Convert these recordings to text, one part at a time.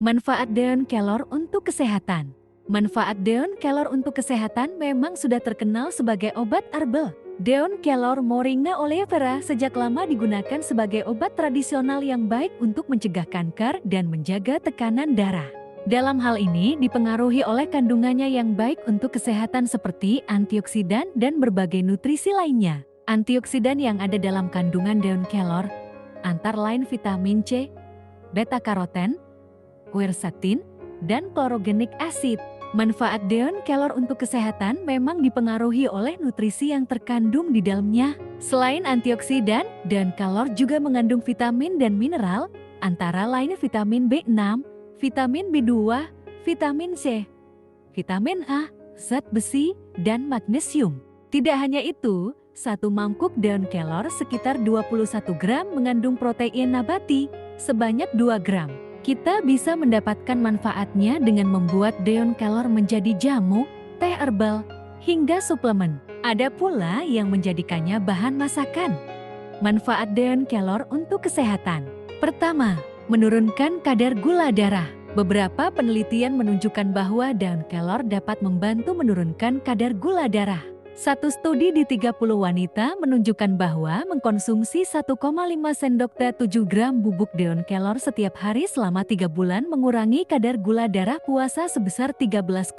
Manfaat daun kelor untuk kesehatan. Manfaat daun kelor untuk kesehatan memang sudah terkenal sebagai obat herbal. Daun kelor Moringa oleifera sejak lama digunakan sebagai obat tradisional yang baik untuk mencegah kanker dan menjaga tekanan darah. Dalam hal ini dipengaruhi oleh kandungannya yang baik untuk kesehatan seperti antioksidan dan berbagai nutrisi lainnya. Antioksidan yang ada dalam kandungan daun kelor antara lain vitamin C, beta-karoten, quercetin, dan chlorogenic acid. Manfaat daun kelor untuk kesehatan memang dipengaruhi oleh nutrisi yang terkandung di dalamnya. Selain antioksidan, daun kelor juga mengandung vitamin dan mineral, antara lain vitamin B6, vitamin B2, vitamin C, vitamin A, zat besi, dan magnesium. Tidak hanya itu, satu mangkuk daun kelor sekitar 21 gram mengandung protein nabati sebanyak 2 gram. Kita bisa mendapatkan manfaatnya dengan membuat daun kelor menjadi jamu, teh herbal, hingga suplemen. Ada pula yang menjadikannya bahan masakan. Manfaat daun kelor untuk kesehatan. Pertama, menurunkan kadar gula darah. Beberapa penelitian menunjukkan bahwa daun kelor dapat membantu menurunkan kadar gula darah. Satu studi di 30 wanita menunjukkan bahwa mengkonsumsi 1,5 sendok teh 7 gram bubuk daun kelor setiap hari selama 3 bulan mengurangi kadar gula darah puasa sebesar 13,5%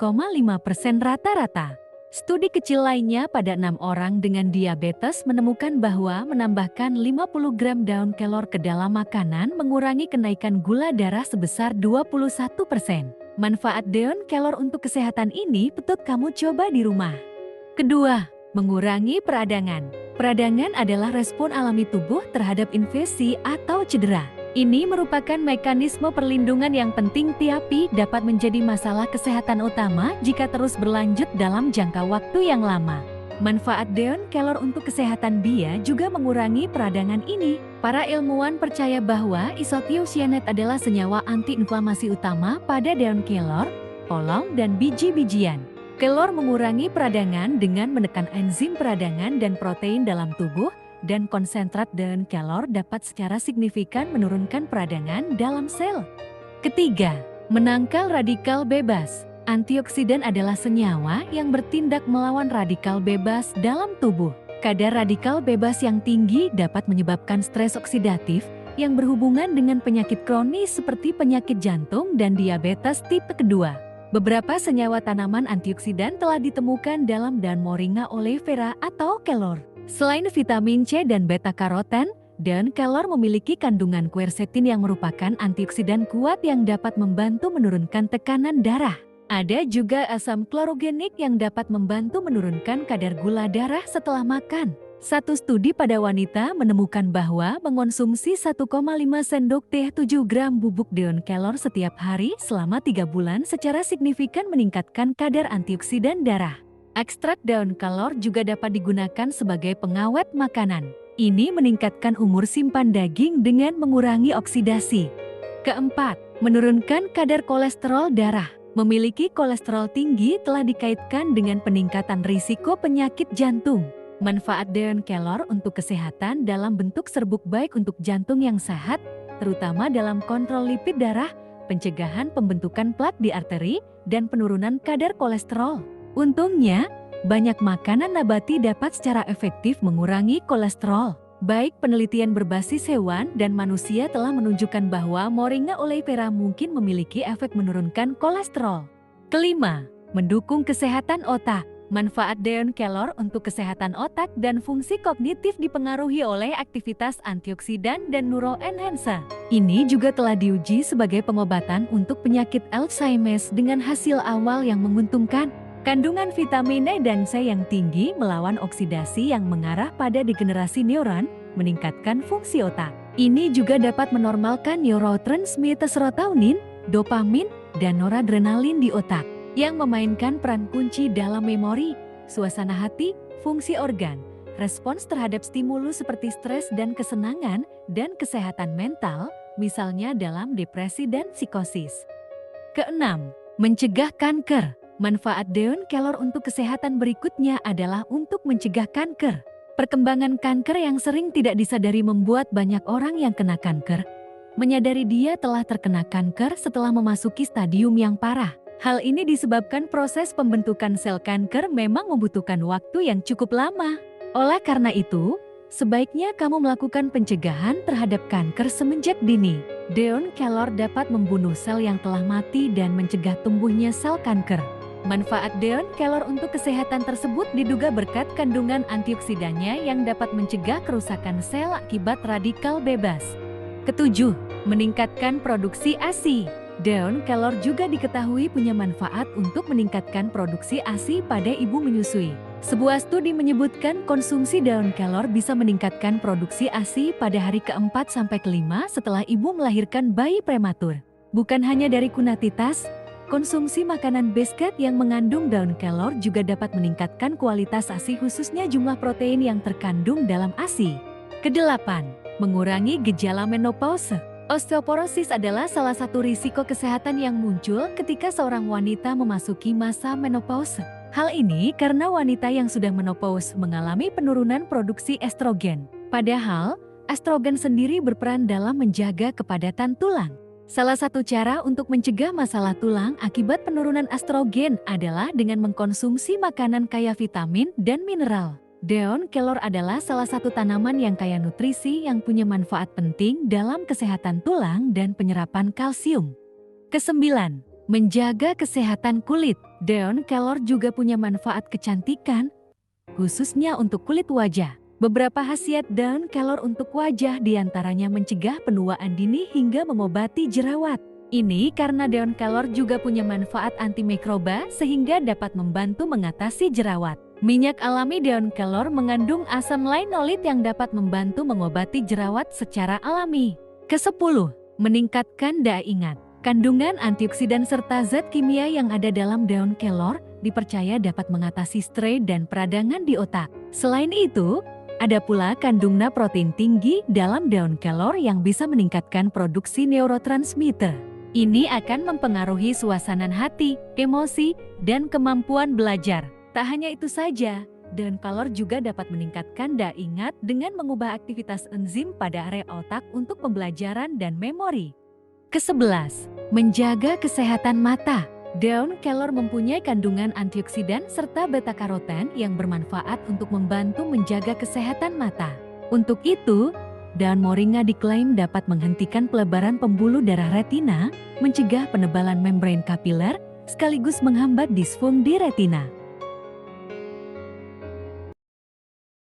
rata-rata. Studi kecil lainnya pada 6 orang dengan diabetes menemukan bahwa menambahkan 50 gram daun kelor ke dalam makanan mengurangi kenaikan gula darah sebesar 21%. Manfaat daun kelor untuk kesehatan ini patut kamu coba di rumah. Kedua, mengurangi peradangan. Peradangan adalah respon alami tubuh terhadap infeksi atau cedera. Ini merupakan mekanisme perlindungan yang penting tapi dapat menjadi masalah kesehatan utama jika terus berlanjut dalam jangka waktu yang lama. Manfaat daun kelor untuk kesehatan bia juga mengurangi peradangan ini. Para ilmuwan percaya bahwa isothiocyanate adalah senyawa antiinflamasi utama pada daun kelor, polong, dan biji-bijian. Kelor mengurangi peradangan dengan menekan enzim peradangan dan protein dalam tubuh, dan konsentrat daun kelor dapat secara signifikan menurunkan peradangan dalam sel. Ketiga, menangkal radikal bebas. Antioksidan adalah senyawa yang bertindak melawan radikal bebas dalam tubuh. Kadar radikal bebas yang tinggi dapat menyebabkan stres oksidatif yang berhubungan dengan penyakit kronis seperti penyakit jantung dan diabetes tipe kedua. Beberapa senyawa tanaman antioksidan telah ditemukan dalam daun Moringa oleifera atau kelor. Selain vitamin C dan beta-karoten, daun kelor memiliki kandungan quercetin yang merupakan antioksidan kuat yang dapat membantu menurunkan tekanan darah. Ada juga asam chlorogenic yang dapat membantu menurunkan kadar gula darah setelah makan. Satu studi pada wanita menemukan bahwa mengonsumsi 1,5 sendok teh 7 gram bubuk daun kelor setiap hari selama 3 bulan secara signifikan meningkatkan kadar antioksidan darah. Ekstrak daun kelor juga dapat digunakan sebagai pengawet makanan. Ini meningkatkan umur simpan daging dengan mengurangi oksidasi. Keempat, menurunkan kadar kolesterol darah. Memiliki kolesterol tinggi telah dikaitkan dengan peningkatan risiko penyakit jantung. Manfaat daun kelor untuk kesehatan dalam bentuk serbuk baik untuk jantung yang sehat, terutama dalam kontrol lipid darah, pencegahan pembentukan plak di arteri, dan penurunan kadar kolesterol. Untungnya, banyak makanan nabati dapat secara efektif mengurangi kolesterol. Baik penelitian berbasis hewan dan manusia telah menunjukkan bahwa Moringa oleifera mungkin memiliki efek menurunkan kolesterol. Kelima, mendukung kesehatan otak. Manfaat daun kelor untuk kesehatan otak dan fungsi kognitif dipengaruhi oleh aktivitas antioksidan dan neuroenhancer. Ini juga telah diuji sebagai pengobatan untuk penyakit Alzheimer dengan hasil awal yang menguntungkan. Kandungan vitamin E dan C yang tinggi melawan oksidasi yang mengarah pada degenerasi neuron, meningkatkan fungsi otak. Ini juga dapat menormalkan neurotransmitter serotonin, dopamin, dan noradrenalin di otak, yang memainkan peran kunci dalam memori, suasana hati, fungsi organ, respons terhadap stimulus seperti stres dan kesenangan, dan kesehatan mental, misalnya dalam depresi dan psikosis. Keenam, mencegah kanker. Manfaat daun kelor untuk kesehatan berikutnya adalah untuk mencegah kanker. Perkembangan kanker yang sering tidak disadari membuat banyak orang yang kena kanker menyadari dia telah terkena kanker setelah memasuki stadium yang parah. Hal ini disebabkan proses pembentukan sel kanker memang membutuhkan waktu yang cukup lama. Oleh karena itu, sebaiknya kamu melakukan pencegahan terhadap kanker semenjak dini. Daun kelor dapat membunuh sel yang telah mati dan mencegah tumbuhnya sel kanker. Manfaat daun kelor untuk kesehatan tersebut diduga berkat kandungan antioksidannya yang dapat mencegah kerusakan sel akibat radikal bebas. Ketujuh, meningkatkan produksi ASI. Daun kelor juga diketahui punya manfaat untuk meningkatkan produksi ASI pada ibu menyusui. Sebuah studi menyebutkan konsumsi daun kelor bisa meningkatkan produksi ASI pada hari ke-4 sampai ke-5 setelah ibu melahirkan bayi prematur. Bukan hanya dari kunatitas, konsumsi makanan basket yang mengandung daun kelor juga dapat meningkatkan kualitas ASI khususnya jumlah protein yang terkandung dalam ASI. Kedelapan, mengurangi gejala menopause. Osteoporosis adalah salah satu risiko kesehatan yang muncul ketika seorang wanita memasuki masa menopause. Hal ini karena wanita yang sudah menopause mengalami penurunan produksi estrogen. Padahal, estrogen sendiri berperan dalam menjaga kepadatan tulang. Salah satu cara untuk mencegah masalah tulang akibat penurunan estrogen adalah dengan mengkonsumsi makanan kaya vitamin dan mineral. Daun kelor adalah salah satu tanaman yang kaya nutrisi yang punya manfaat penting dalam kesehatan tulang dan penyerapan kalsium. Kesembilan, menjaga kesehatan kulit. Daun kelor juga punya manfaat kecantikan, khususnya untuk kulit wajah. Beberapa khasiat daun kelor untuk wajah diantaranya mencegah penuaan dini hingga mengobati jerawat. Ini karena daun kelor juga punya manfaat antimikroba sehingga dapat membantu mengatasi jerawat. Minyak alami daun kelor mengandung asam linolit yang dapat membantu mengobati jerawat secara alami. Kesepuluh, meningkatkan daya ingat. Kandungan antioksidan serta zat kimia yang ada dalam daun kelor dipercaya dapat mengatasi stres dan peradangan di otak. Selain itu, ada pula kandungan protein tinggi dalam daun kelor yang bisa meningkatkan produksi neurotransmitter. Ini akan mempengaruhi suasana hati, emosi, dan kemampuan belajar. Tak hanya itu saja, daun kelor juga dapat meningkatkan daya ingat dengan mengubah aktivitas enzim pada area otak untuk pembelajaran dan memori. Kesebelas, menjaga kesehatan mata. Daun kelor mempunyai kandungan antioksidan serta beta-karoten yang bermanfaat untuk membantu menjaga kesehatan mata. Untuk itu, daun moringa diklaim dapat menghentikan pelebaran pembuluh darah retina, mencegah penebalan membran kapiler, sekaligus menghambat disfungsi retina.